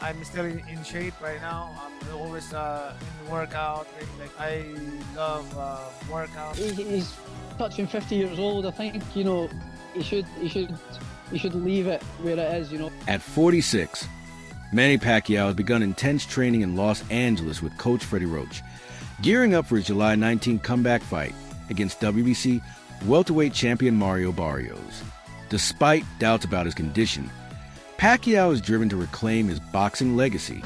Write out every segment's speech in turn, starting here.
I'm still in shape right now. I'm always in workout. Like I love workout. He's touching 50 years old. I think, you know, he should leave it where it is, you know. At 46, Manny Pacquiao has begun intense training in Los Angeles with coach Freddie Roach, gearing up for his July 19 comeback fight against WBC welterweight champion Mario Barrios. Despite doubts about his condition, Pacquiao is driven to reclaim his boxing legacy.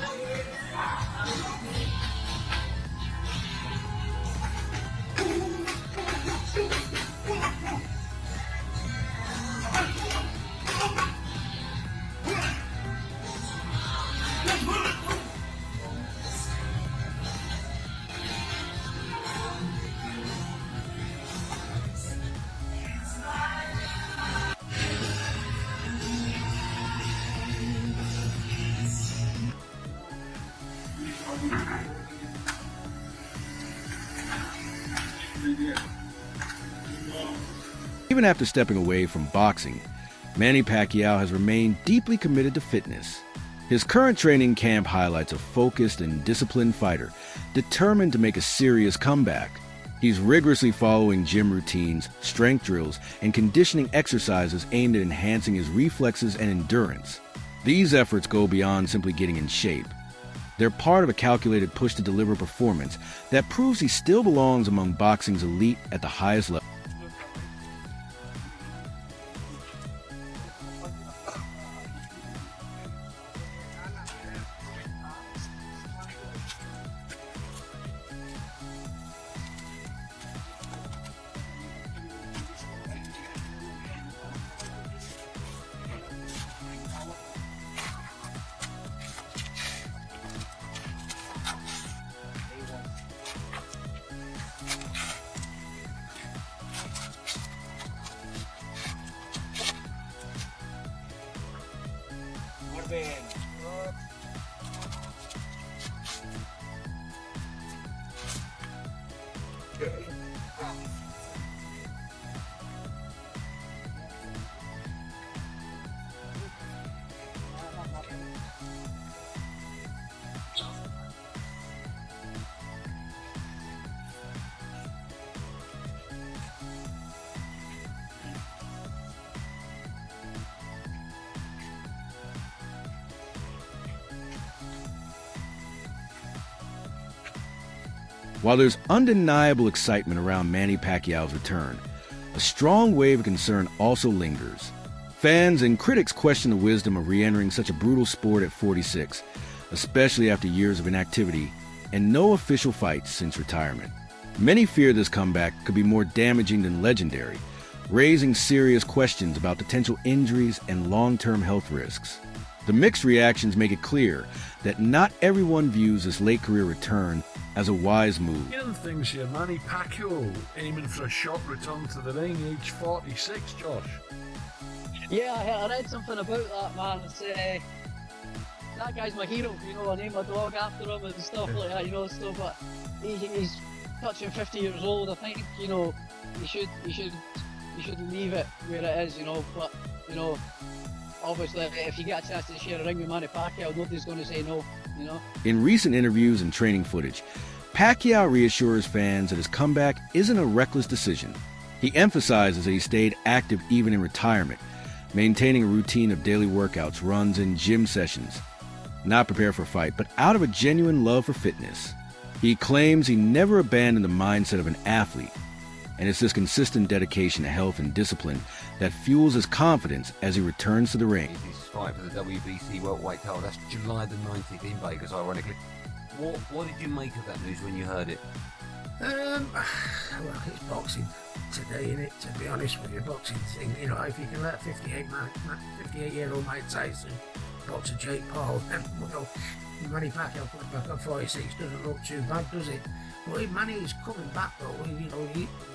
Even after stepping away from boxing, Manny Pacquiao has remained deeply committed to fitness. His current training camp highlights a focused and disciplined fighter, determined to make a serious comeback. He's rigorously following gym routines, strength drills, and conditioning exercises aimed at enhancing his reflexes and endurance. These efforts go beyond simply getting in shape. They're part of a calculated push to deliver performance that proves he still belongs among boxing's elite at the highest level. While there's undeniable excitement around Manny Pacquiao's return, a strong wave of concern also lingers. Fans and critics question the wisdom of re-entering such a brutal sport at 46, especially after years of inactivity and no official fights since retirement. Many fear this comeback could be more damaging than legendary, raising serious questions about potential injuries and long-term health risks. The mixed reactions make it clear that not everyone views this late career return as a wise move. Hearing things here, Manny Pacquiao aiming for a short return to the ring, age 46, Josh. Yeah, I read something about that, man. It's, that guy's my hero, you know, I named my dog after him and stuff like that, you know, stuff, but he's touching 50 years old. I think, you know, he should leave it where it is, you know, but, you know, obviously, if you get a chance to share a ring with Manny Pacquiao, nobody's going to say no, you know. In recent interviews and training footage, Pacquiao reassures fans that his comeback isn't a reckless decision. He emphasizes that he stayed active even in retirement, maintaining a routine of daily workouts, runs, and gym sessions. Not prepared for a fight, but out of a genuine love for fitness. He claims he never abandoned the mindset of an athlete, and it's this consistent dedication to health and discipline that fuels his confidence as he returns to the ring. He's fighting for the WBC welterweight title. That's July the 19th in Vegas, ironically. What did you make of that news when you heard it? Well, it's boxing today, innit? To be honest with you, boxing thing. You know, if you can let 58-year-old Mike Tyson box a Jake Paul, then, well, Manny Pacquiao put back on 46 doesn't look too bad, does it? But if Manny's coming back though, you know,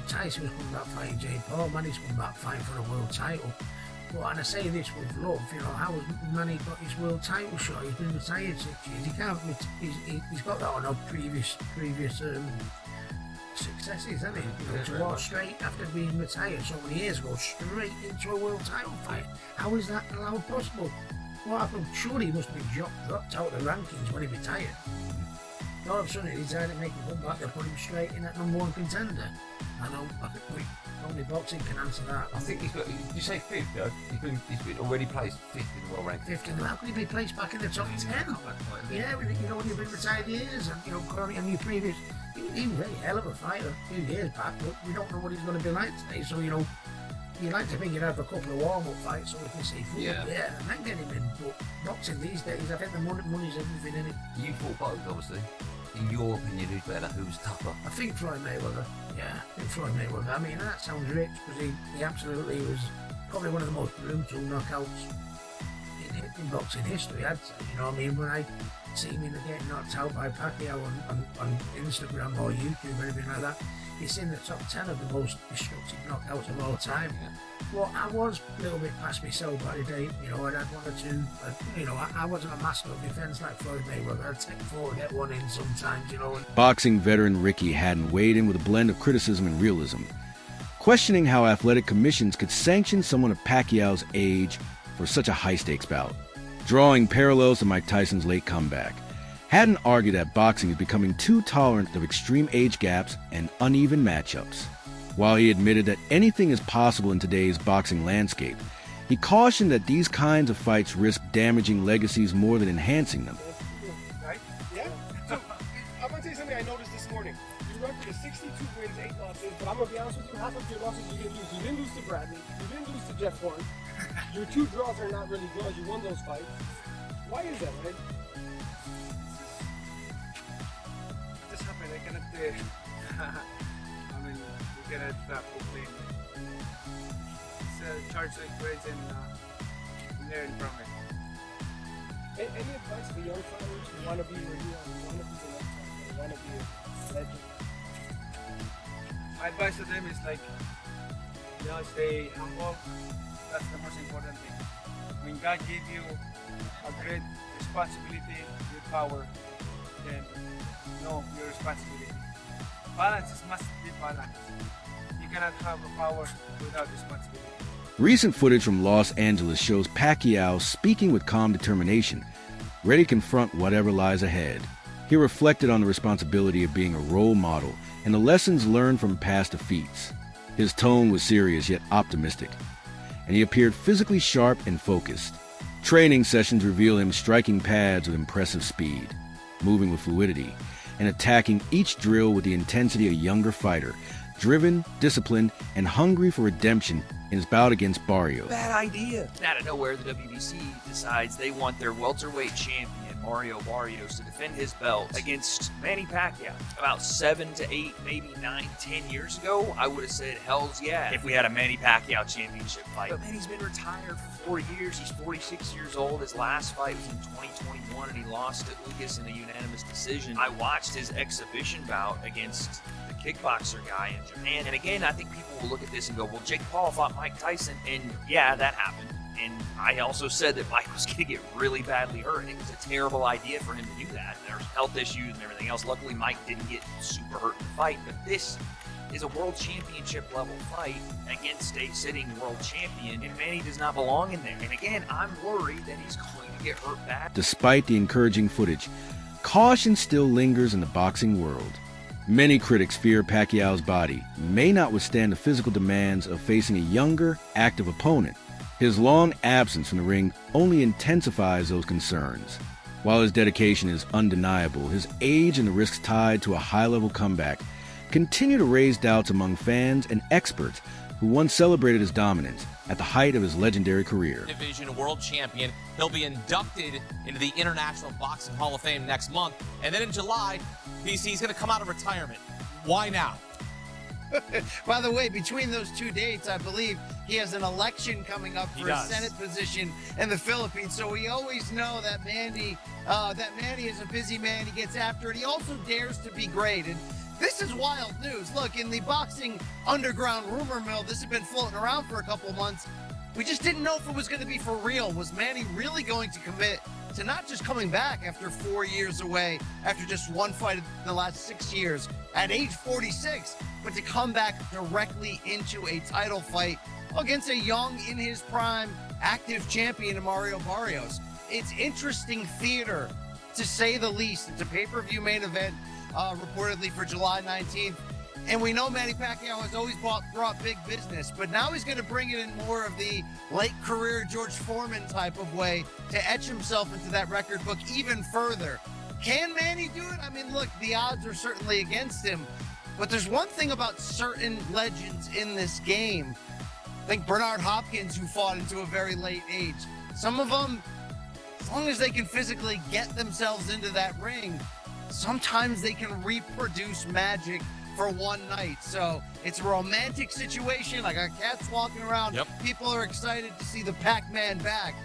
Tyson was coming back fighting Jake Paul, Manny's coming back fighting for a world title. But, and I say this with love, you know, how has Manny got his world title shot? He's been retired 6 years. He can't. He's got that on previous successes, hasn't he? You know, to walk straight after being retired so many years ago, straight into a world title fight. How is that allowed possible? what happened? Surely he must have been dropped out of the rankings when he retired. All of a sudden he decided to make a comeback and put him straight in at number one contender. I think only boxing can answer that. I think he's got. You say fifth, though. He's been already placed fifth in the world ranking. Fifth, and how could he be placed back in the top 10? Yeah, when you've been retired years, and and your previous, he was a hell of a fighter a few years back, but we don't know what he's going to be like today. So you'd like to think you'd have a couple of warm-up fights so we can see food. Yeah, and then get him in. But boxing these days, I think the money's everything in it. You fought both, obviously. In your opinion, who's better? Who's tougher? I think Floyd Mayweather. Yeah, I think Floyd Mayweather. I mean, that sounds rich because he absolutely was probably one of the most brutal knockouts in boxing history, I'd say. You know what I mean? When I see him getting knocked out by Pacquiao on Instagram or YouTube or anything like that, he's in the top 10 of the most destructive knockouts of all time. Yeah. Well, I was a little bit past my sell-by date, and I'd had one or two, I wasn't a master of defence like Floyd Mayweather. I'd take 4 to get one in sometimes, Boxing veteran Ricky Haddon weighed in with a blend of criticism and realism, questioning how athletic commissions could sanction someone of Pacquiao's age for such a high-stakes bout. Drawing parallels to Mike Tyson's late comeback, Haddon argued that boxing is becoming too tolerant of extreme age gaps and uneven matchups. While he admitted that anything is possible in today's boxing landscape, he cautioned that these kinds of fights risk damaging legacies more than enhancing them. Right? Yeah? So, I'm going to tell you something I noticed this morning. You record 62 wins, 8 losses, but I'm going to be honest with you, half of your losses you didn't lose. You didn't lose to Bradley. You didn't lose to Jeff Horn. Your 2 draws are not really draws. You won those fights. Why is that, right? This happened. I cannot. We cannot complain. It's a charge like grades and learn from it. Any advice for young fighters who want to be where you are, who want to be the next one, who want to be a legend? My advice to them is stay humble. That's the most important thing. When God gave you a great responsibility with power, then know your responsibility. Balance must be balanced. You cannot have a power without responsibility. Recent footage from Los Angeles shows Pacquiao speaking with calm determination, ready to confront whatever lies ahead. He reflected on the responsibility of being a role model and the lessons learned from past defeats. His tone was serious yet optimistic, and he appeared physically sharp and focused. Training sessions reveal him striking pads with impressive speed, moving with fluidity, and attacking each drill with the intensity of a younger fighter, driven, disciplined, and hungry for redemption in his bout against Barrios. Bad idea. Out of nowhere, the WBC decides they want their welterweight champion, Mario Barrios, to defend his belt against Manny Pacquiao. About 7 to 8, maybe 9, 10 years ago, I would have said, hells yeah, if we had a Manny Pacquiao championship fight. But Manny's been retired for 4 years. He's 46 years old. His last fight was in 2021, and he lost to Lucas in a unanimous decision. I watched his exhibition bout against the kickboxer guy in Japan. And again, I think people will look at this and go, well, Jake Paul fought Mike Tyson, and yeah, that happened. And I also said that Mike was going to get really badly hurt, and it was a terrible idea for him to do that. There's health issues and everything else. Luckily, Mike didn't get super hurt in the fight, but this is a world championship level fight against a sitting world champion, and Manny does not belong in there. And again, I'm worried that he's going to get hurt bad. Despite the encouraging footage, caution still lingers in the boxing world. Many critics fear Pacquiao's body may not withstand the physical demands of facing a younger, active opponent. His long absence from the ring only intensifies those concerns. While his dedication is undeniable, his age and the risks tied to a high-level comeback continue to raise doubts among fans and experts who once celebrated his dominance at the height of his legendary career. Division world champion. He'll be inducted into the International Boxing Hall of Fame next month. And then in July, PC's going to come out of retirement. Why now? By the way, between those 2 dates, I believe he has an election coming up for a Senate position in the Philippines. So we always know that Manny is a busy man. He gets after it. He also dares to be great. And this is wild news. Look, in the boxing underground rumor mill, this has been floating around for a couple months. We just didn't know if it was going to be for real. Was Manny really going to commit to not just coming back after 4 years away, after just one fight in the last 6 years at age 46, but to come back directly into a title fight against a young, in his prime, active champion, Mario Barrios? it's interesting theater, to say the least. It's a pay-per-view main event, reportedly for July 19th. And we know Manny Pacquiao has always brought big business, but now he's going to bring it in more of the late career George Foreman type of way to etch himself into that record book even further. Can Manny do it? I mean, look, the odds are certainly against him, but there's one thing about certain legends in this game. Think Bernard Hopkins, who fought into a very late age. Some of them, as long as they can physically get themselves into that ring, sometimes they can reproduce magic for one night. So it's a romantic situation. I got cats walking around. Yep. People are excited to see the Pac-Man back.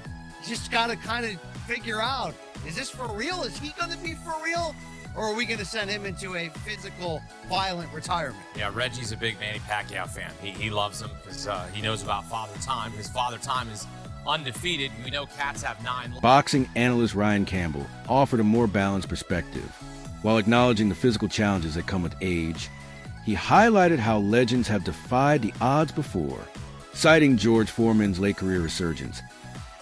You just got to kind of figure out, is this for real? Is he going to be for real? Or are we going to send him into a physical, violent retirement? Yeah, Reggie's a big Manny Pacquiao fan. He loves him because he knows about Father Time. His Father Time is undefeated. We know cats have 9. Boxing analyst Ryan Campbell offered a more balanced perspective. While acknowledging the physical challenges that come with age, he highlighted how legends have defied the odds before, citing George Foreman's late career resurgence.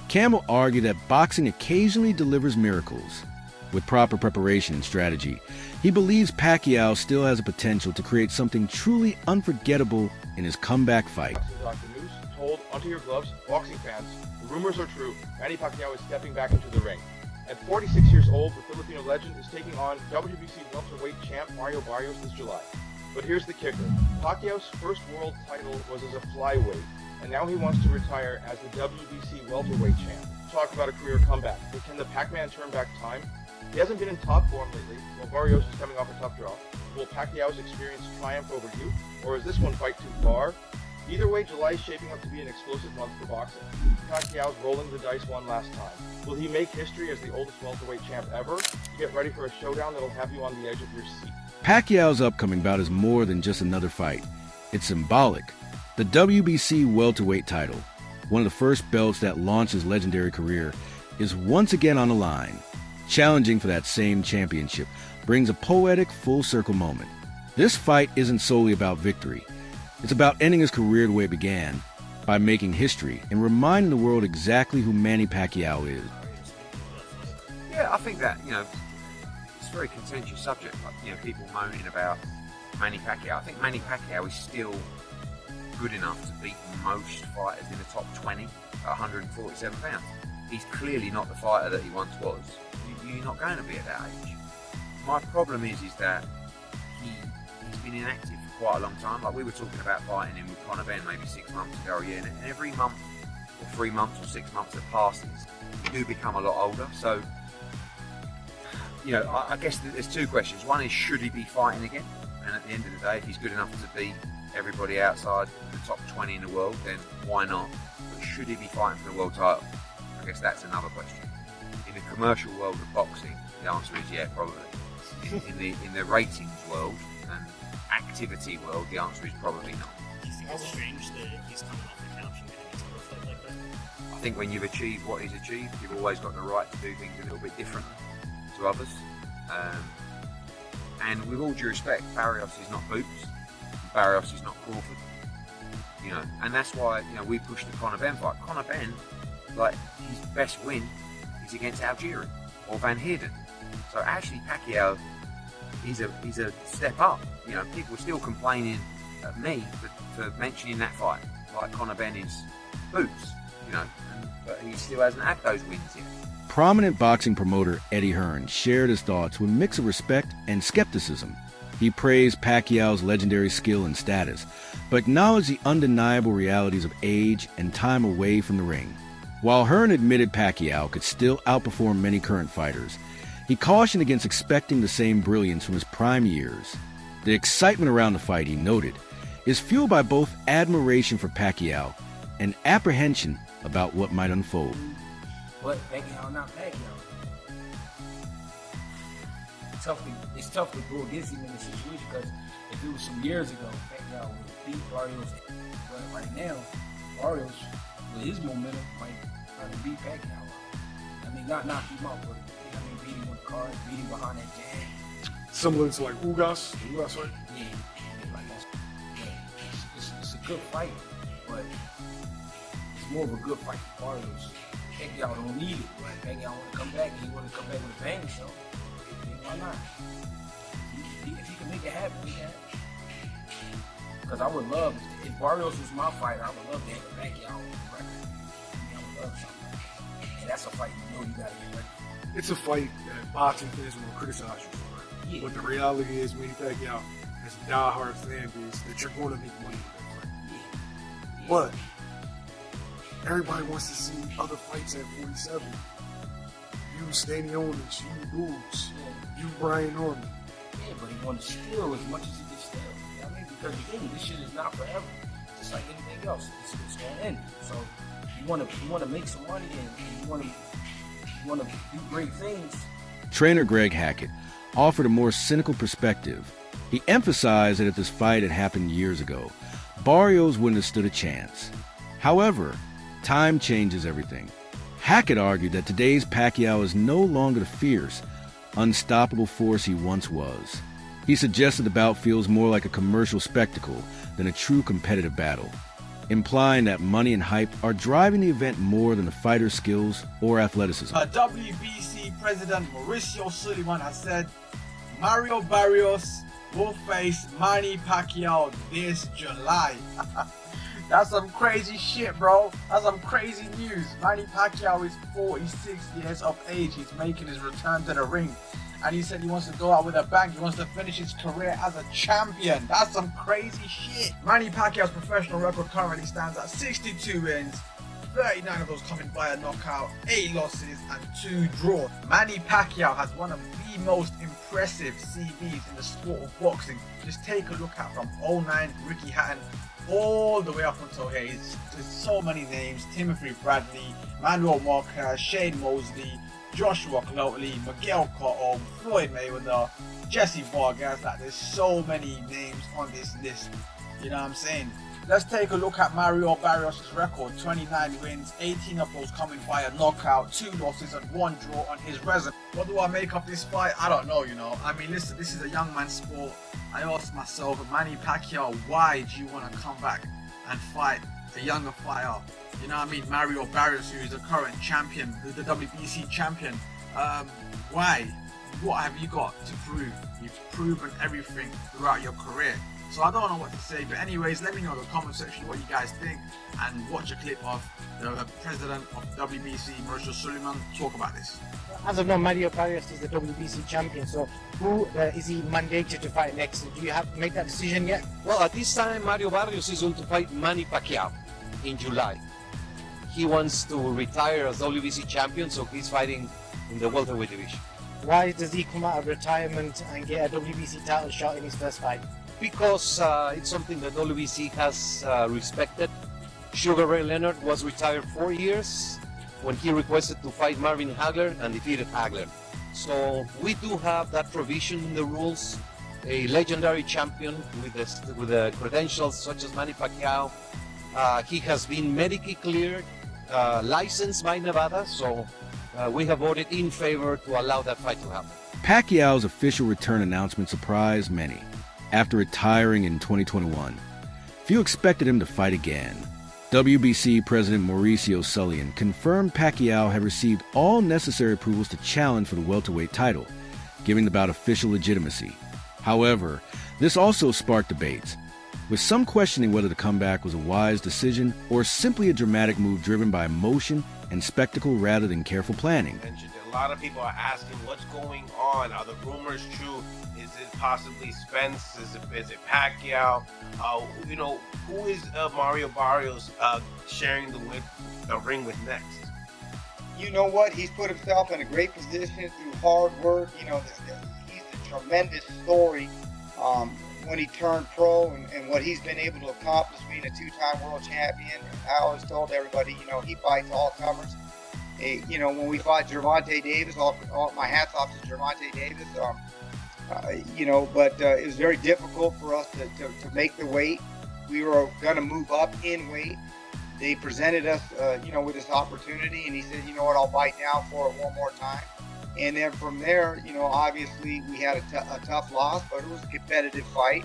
Campbell argued that boxing occasionally delivers miracles. With proper preparation and strategy, he believes Pacquiao still has a potential to create something truly unforgettable in his comeback fight. Dr. News told Onto Your Gloves boxing fans, the rumors are true. Manny Pacquiao is stepping back into the ring. At 46 years old, the Filipino legend is taking on WBC welterweight champ Mario Barrios this July. But here's the kicker. Pacquiao's first world title was as a flyweight, and now he wants to retire as the WBC welterweight champ. Talk about a career comeback, but can the Pac-Man turn back time? He hasn't been in top form lately, while Barrios is coming off a tough draw. Will Pacquiao's experience triumph over youth, or is this one fight too far? Either way, July is shaping up to be an explosive month for boxing. Pacquiao's rolling the dice one last time. Will he make history as the oldest welterweight champ ever? Get ready for a showdown that'll have you on the edge of your seat. Pacquiao's upcoming bout is more than just another fight. It's symbolic. The WBC welterweight title, one of the first belts that launched his legendary career, is once again on the line. Challenging for that same championship brings a poetic full-circle moment. This fight isn't solely about victory. It's about ending his career the way it began, by making history and reminding the world exactly who Manny Pacquiao is. Yeah, I think that, it's a very contentious subject. Like, people moaning about Manny Pacquiao. I think Manny Pacquiao is still good enough to beat most fighters in the top 20 at 147 pounds. He's clearly not the fighter that he once was. You're not going to be at that age. My problem is that he's been inactive for quite a long time. Like we were talking about fighting him with Conor Benn maybe 6 months ago, and every month or 3 months or 6 months that passes, you do become a lot older. So, I guess there's two questions. One is, should he be fighting again? And at the end of the day, if he's good enough to beat everybody outside the top 20 in the world, then why not? But should he be fighting for the world title? I guess that's another question. In the commercial world of boxing, the answer is yeah, probably. In the ratings world and activity world, the answer is probably not. Do you think it's strange that he's coming off the couch and getting into a fight like that? I think when you've achieved what he's achieved, you've always got the right to do things a little bit differently to others. And with all due respect, Barrios is not Boots, Barrios is not Crawford. And that's why we pushed the Conor Benn fight. Conor Benn, his best win is against Algieri or Van Heerden. So actually Pacquiao is a step up. People are still complaining at me for mentioning that fight, like Conor Benn is Boots, but he still hasn't had those wins yet. Prominent boxing promoter Eddie Hearn shared his thoughts with a mix of respect and skepticism. He praised Pacquiao's legendary skill and status, but acknowledged the undeniable realities of age and time away from the ring. While Hearn admitted Pacquiao could still outperform many current fighters, he cautioned against expecting the same brilliance from his prime years. The excitement around the fight, he noted, is fueled by both admiration for Pacquiao and apprehension about what might unfold. But Pacquiao, not Pacquiao. It's tough to go against him in this situation because if it was some years ago, Pacquiao would beat Barrios. But right now, Barrios, with his momentum, might try to beat Pacquiao. I mean, not knock him out, but beat him with cards, beat him behind that jab. Similar to like Ugas fight? Yeah, it's a good fight, but it's more of a good fight for Barrios Pacquiao don't need it. But Pacquiao want to come back, and he want to come back with a bang, so why not? If he can make it happen, make it happen. Because I would love, if Barrios was my fighter, I would love to have a Pacquiao on the record. I would love something like that. And that's a fight you know you got to get ready for. It's a fight that boxing fans will criticize you for. Yeah. But the reality is, Manny Pacquiao has a diehard fan base that you're going to make money with that fight. Yeah. But everybody wants to see other fights at 47. You Stanionis, you Boots, you Brian Norman. Yeah, but he want to steal as much as he can steal. You know what I mean? Because again, this shit is not forever. Just like anything else, it's going to end. So you want to make some money and you want to do great things. Trainer Greg Hackett offered a more cynical perspective. He emphasized that if this fight had happened years ago, Barrios wouldn't have stood a chance. However, time changes everything. Hackett argued that today's Pacquiao is no longer the fierce, unstoppable force he once was. He suggested the bout feels more like a commercial spectacle than a true competitive battle, implying that money and hype are driving the event more than the fighter's skills or athleticism. WBC President Mauricio Suleiman has said Mario Barrios will face Manny Pacquiao this July. That's some crazy shit, bro. That's some crazy news. Manny Pacquiao is 46 years of age. He's making his return to the ring. And he said he wants to go out with a bang. He wants to finish his career as a champion. That's some crazy shit. Manny Pacquiao's professional record currently stands at 62 wins, 39 of those coming via knockout, 8 losses and 2 draws. Manny Pacquiao has one of the most impressive CVs in the sport of boxing. Just take a look at from 09 Ricky Hatton all the way up until here. There's so many names: Timothy Bradley, Manuel Marquez, Shane Mosley, Joshua Cloutey, Miguel Cotto, Floyd Mayweather, Jesse Vargas. Like, there's so many names on this list. You know what I'm saying? Let's take a look at Mario Barrios' record. 29 wins, 18 of those coming via knockout, 2 losses and 1 draw on his resume. What do I make of this fight? I don't know, you know. I mean, listen, this is a young man's sport. I asked myself, Manny Pacquiao, why do you want to come back and fight a younger fighter? You know what I mean? Mario Barrios, who is the current champion, the WBC champion. Why? What have you got to prove? You've proven everything throughout your career. So I don't know what to say, but anyways, let me know in the comment section what you guys think, and watch a clip of the president of WBC, Mauricio Suleiman, talk about this. As of now, Mario Barrios is the WBC champion, so who is he mandated to fight next? Do you have to make that decision yet? Well, at this time, Mario Barrios is going to fight Manny Pacquiao in July. He wants to retire as WBC champion, so he's fighting in the welterweight division. Why does he come out of retirement and get a WBC title shot in his first fight? Because it's something that WBC has respected. Sugar Ray Leonard was retired 4 years when he requested to fight Marvin Hagler and defeated Hagler. So we do have that provision in the rules. A legendary champion with the credentials such as Manny Pacquiao. He has been medically cleared, licensed by Nevada, so we have voted in favor to allow that fight to happen. Pacquiao's official return announcement surprised many. After retiring in 2021, few expected him to fight again. WBC President Mauricio Suleiman confirmed Pacquiao had received all necessary approvals to challenge for the welterweight title, giving the bout official legitimacy. However, this also sparked debates, with some questioning whether the comeback was a wise decision or simply a dramatic move driven by emotion and spectacle rather than careful planning. A lot of people are asking what's going on. Are the rumors true? Is it possibly Spence? Is it Pacquiao? You know, who is Mario Barrios sharing the ring with next? You know what? He's put himself in a great position through hard work. You know, he's a tremendous story when he turned pro and what he's been able to accomplish being a 2-time world champion. I always told everybody, you know, he fights all comers. You know, when we fought Gervonta Davis, all my hats off to Gervonta Davis. You know, but it was very difficult for us to make the weight. We were going to move up in weight. They presented us, you know, with this opportunity, and he said, you know what, I'll bite down for it one more time. And then from there, you know, obviously we had a tough loss, but it was a competitive fight.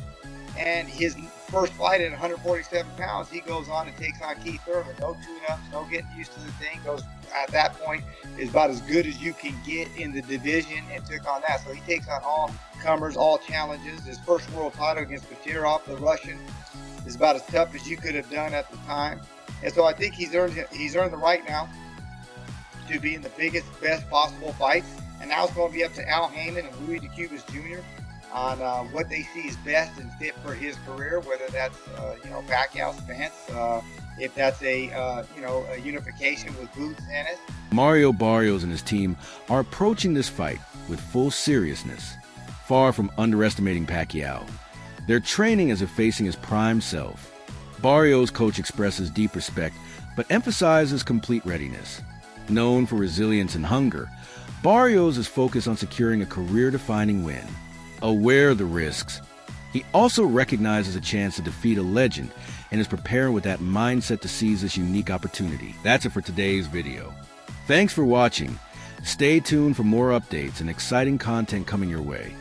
And his first fight at 147 pounds, he goes on and takes on Keith Thurman. No tune-ups, no getting used to the thing. Goes at that point is about as good as you can get in the division, and took on that. So he takes on all comers, all challenges. His first world title against Petirov, the Russian, is about as tough as you could have done at the time. And so I think he's earned the right now to be in the biggest, best possible fights. And now it's going to be up to Al Heyman and Louis DeCubas Jr. on what they see is best and fit for his career, whether that's Pacquiao Spence, if that's a unification with Boots Ennis. Mario Barrios and his team are approaching this fight with full seriousness, far from underestimating Pacquiao. They're training as if facing his prime self. Barrios' coach expresses deep respect, but emphasizes complete readiness. Known for resilience and hunger, Barrios is focused on securing a career-defining win. Aware of the risks, he also recognizes a chance to defeat a legend and is preparing with that mindset to seize this unique opportunity. That's it for today's video. Thanks for watching. Stay tuned for more updates and exciting content coming your way.